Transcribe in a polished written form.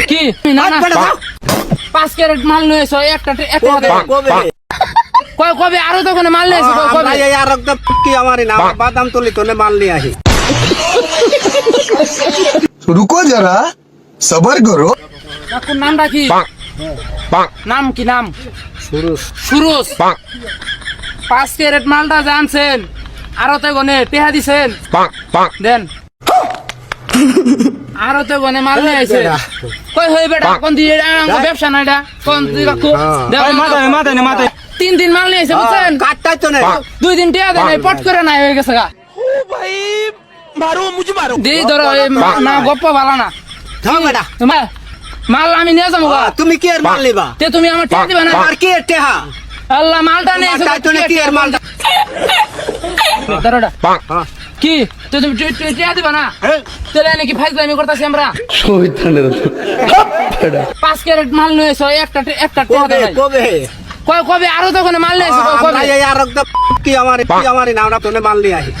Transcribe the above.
কি না না 5 ক্যারেট মাল নিয়েছো একটা কবে আরো দোকানে মাল নিয়েছো কবে আর একটা কি আমারই না বাদাম তুলি তোলে মাল নিয়ে আসি रुको जरा सबर करो কাকুর নামটা কি নাম কি নাম সুরুষ সুরজ 5 ক্যারেট মালটা জানছেন আরো তো গনে টেহা দিছেন দেন আরো তো গনে মাল নিয়ে আইছে কই হই বেটা কোন দিয়ে ব্যবসা না এটা কোন দিয়ে কাকু মাথা 3 দিন মাল নিয়ে আইছে বুঝছেন কাটটাই তো না 2 দিন টেহা দেন পট করে নাই হয়ে গেছে গা দিই ধরো না গপ্প ভালো না থাম বেটা মাল আমি নিয়ে যাবো গা তুমি কি এর মাল নিবা তে তুমি আমার টেহা দিবা না আর কি এর টেহা আল্লাহ মালটা নিয়ে এসে কাটতো না কি এর মাল ধরোটা কি তো তুমি টেহা দিবা না তাহলে নাকি ফাইজলামি করতেছি আমরা 5 ক্যারেট মাল নিয়েছো একটা টেহা দেয় কবে কবে আরো দোকানে মাল নিয়েছো কবে আর একটা কি আমারই না তোলে মাল নিয়ে আসি